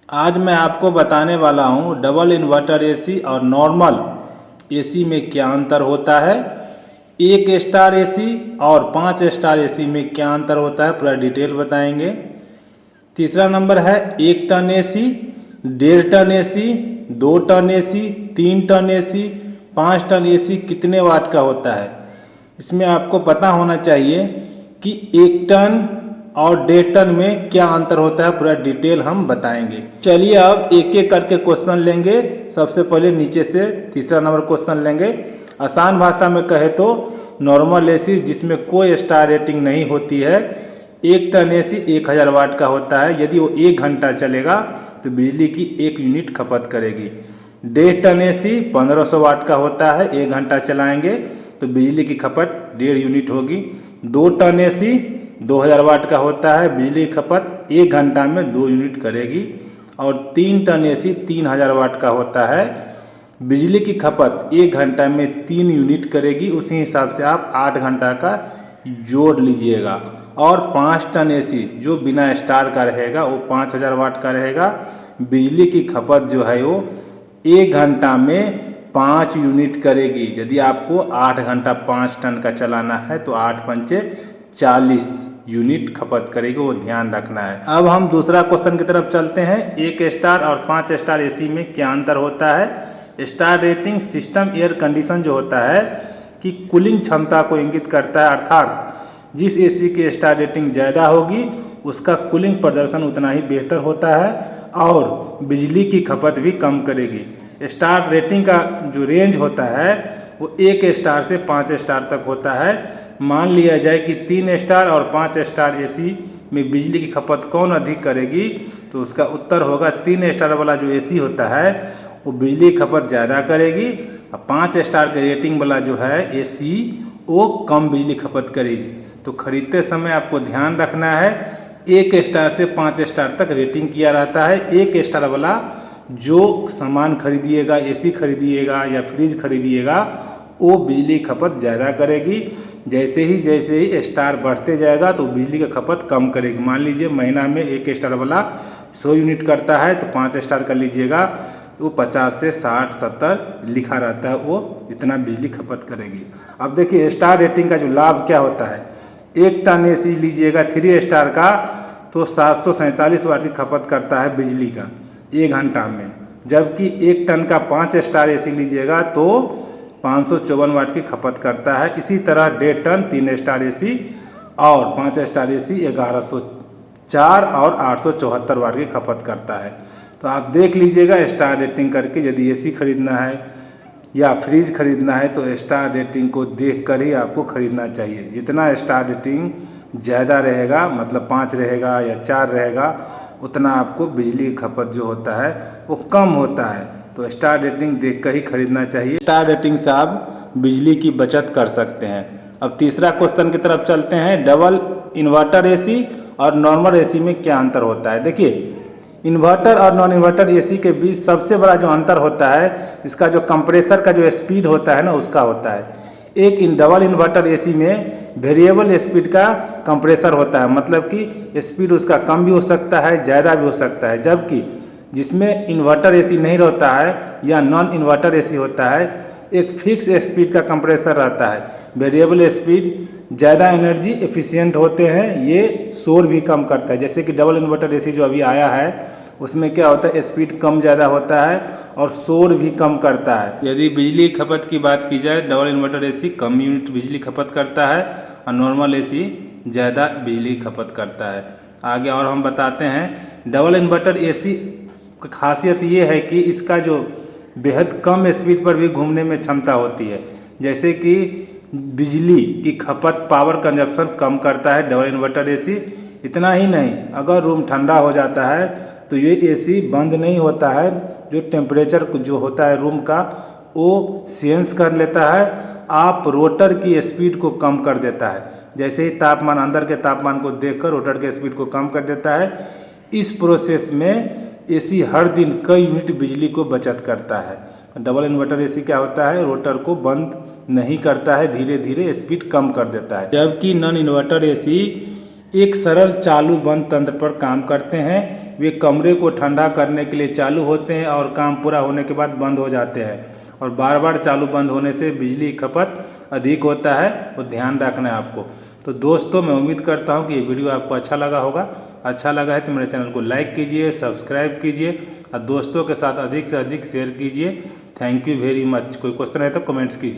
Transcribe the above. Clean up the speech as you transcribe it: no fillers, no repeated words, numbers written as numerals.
आज मैं आपको बताने वाला हूँ डबल इन्वर्टर एसी और नॉर्मल एसी में क्या अंतर होता है। एक स्टार एसी और 5 स्टार एसी में क्या अंतर होता है, पूरा डिटेल बताएंगे। तीसरा नंबर है 1 ton AC, 1.5 ton AC, 2 ton AC, 3 ton AC, 5 ton AC कितने वाट का होता है। इसमें आपको पता होना चाहिए कि 1 टन और 1.5 टन में क्या अंतर होता है, पूरा डिटेल हम बताएंगे। चलिए अब एक एक करके क्वेश्चन लेंगे। सबसे पहले नीचे से तीसरा नंबर क्वेश्चन लेंगे। आसान भाषा में कहे तो नॉर्मल एसी जिसमें कोई स्टार रेटिंग नहीं होती है, 1 टन एसी 1000 वाट का होता है। यदि वो 1 घंटा चलेगा तो बिजली की 1 यूनिट खपत करेगी। 1.5 टन एसी 1500 वाट का होता है, 1 घंटा चलाएंगे तो बिजली की खपत 1.5 यूनिट होगी। 2 टन एसी 2000 वाट का होता है, बिजली की खपत 1 घंटा में 2 यूनिट करेगी। और 3 टन एसी 3000 वाट का होता है, बिजली की खपत 1 घंटा में 3 यूनिट करेगी। उसी हिसाब से आप 8 घंटा का जोड़ लीजिएगा। और 5 टन एसी जो बिना स्टार का रहेगा वो 5000 वाट का रहेगा। बिजली की खपत जो है वो 1 घंटा में 5 यूनिट करेगी। यदि आपको 8 घंटा 5 टन का चलाना है तो 8 पंचे 40 यूनिट खपत करेगी, वो ध्यान रखना है। अब हम दूसरा क्वेश्चन की तरफ चलते हैं। 1 स्टार और 5 स्टार एसी में क्या अंतर होता है। Star rating system air condition जो होता है कि कूलिंग क्षमता को इंगित करता है, अर्थात जिस एसी की स्टार रेटिंग ज़्यादा होगी उसका कूलिंग प्रदर्शन उतना ही बेहतर होता है और बिजली की खपत भी कम करेगी। स्टार रेटिंग का जो रेंज होता है वो 1 स्टार से 5 स्टार तक होता है। मान लिया जाए कि 3 स्टार और 5 स्टार एसी में बिजली की खपत कौन अधिक करेगी, तो उसका उत्तर होगा 3 स्टार वाला जो एसी होता है वो बिजली की खपत ज़्यादा करेगी और 5 स्टार के रेटिंग वाला जो है एसी वो कम बिजली खपत करेगी। तो खरीदते समय आपको ध्यान रखना है 1 स्टार से 5 स्टार तक रेटिंग किया रहता है। 1 स्टार वाला जो सामान खरीदिएगा, एसी खरीदिएगा या फ्रिज खरीदिएगा, वो बिजली खपत ज़्यादा करेगी। जैसे ही स्टार बढ़ते जाएगा तो बिजली का खपत कम करेगी। मान लीजिए महीना में 1 स्टार वाला 100 यूनिट करता है तो 5 स्टार कर लीजिएगा तो 50 से 60 70 लिखा रहता है, वो इतना बिजली खपत करेगी। अब देखिए स्टार रेटिंग का जो लाभ क्या होता है। 1 टन एसी लीजिएगा 3 स्टार का तो 747 वाट की खपत करता है बिजली का 1 घंटा में, जबकि 1 टन का 5 स्टार एसी लीजिएगा तो 554 वाट की खपत करता है। इसी तरह 1.5 टन 3 स्टार एसी और 5 स्टार एसी 1104 और 874 वाट की खपत करता है। तो आप देख लीजिएगा स्टार रेटिंग करके, यदि एसी खरीदना है या फ्रिज खरीदना है तो स्टार रेटिंग को देखकर ही आपको खरीदना चाहिए। जितना स्टार रेटिंग ज़्यादा रहेगा, मतलब 5 रहेगा या 4 रहेगा, उतना आपको बिजली की खपत जो होता है वो कम होता है। तो स्टार रेटिंग देखकर ही खरीदना चाहिए। स्टार रेटिंग से आप बिजली की बचत कर सकते हैं। अब तीसरा क्वेश्चन की तरफ चलते हैं। डबल इन्वर्टर एसी और नॉर्मल एसी में क्या अंतर होता है। देखिए इन्वर्टर और नॉन इन्वर्टर एसी के बीच सबसे बड़ा जो अंतर होता है, इसका जो कंप्रेसर का जो स्पीड होता है ना, उसका होता है। एक डबल इन्वर्टर एसी में वेरिएबल स्पीड का कंप्रेसर होता है, मतलब कि स्पीड उसका कम भी हो सकता है, ज़्यादा भी हो सकता है। जबकि जिसमें इन्वर्टर एसी नहीं रहता है या नॉन इन्वर्टर एसी होता है, एक फिक्स स्पीड का कंप्रेसर रहता है। वेरिएबल स्पीड ज़्यादा एनर्जी एफिशिएंट होते हैं, ये शोर भी कम करता है। जैसे कि डबल इन्वर्टर एसी जो अभी आया है उसमें क्या होता है, स्पीड कम ज़्यादा होता है और शोर भी कम करता है। यदि बिजली खपत की बात की जाए, डबल इन्वर्टर एसी कम यूनिट बिजली खपत करता है और नॉर्मल एसी ज़्यादा बिजली खपत करता है। आगे और हम बताते हैं। डबल इन्वर्टर एसी की खासियत ये है कि इसका जो बेहद कम स्पीड पर भी घूमने में क्षमता होती है। जैसे कि बिजली की खपत, पावर कंजप्शन कम करता है डबल इन्वर्टर एसी। इतना ही नहीं, अगर रूम ठंडा हो जाता है तो ये एसी बंद नहीं होता है। जो टेम्परेचर जो होता है रूम का वो सेंस कर लेता है, आप रोटर की स्पीड को कम कर देता है। जैसे ही तापमान, अंदर के तापमान को देखकर रोटर के स्पीड को कम कर देता है। इस प्रोसेस में एसी हर दिन कई यूनिट बिजली को बचत करता है। डबल इन्वर्टर एसी क्या होता है, रोटर को बंद नहीं करता है, धीरे धीरे स्पीड कम कर देता है। जबकि नॉन इन्वर्टर एसी एक सरल चालू बंद तंत्र पर काम करते हैं। वे कमरे को ठंडा करने के लिए चालू होते हैं और काम पूरा होने के बाद बंद हो जाते हैं, और बार बार चालू बंद होने से बिजली खपत अधिक होता है, तो ध्यान रखना है आपको। तो दोस्तों, मैं उम्मीद करता हूँ कि ये वीडियो आपको अच्छा लगा होगा। अच्छा लगा है तो मेरे चैनल को लाइक कीजिए, सब्सक्राइब कीजिए और दोस्तों के साथ अधिक से अधिक शेयर कीजिए। Thank you very much. कोई क्वेश्चन है तो कमेंट्स कीजिए।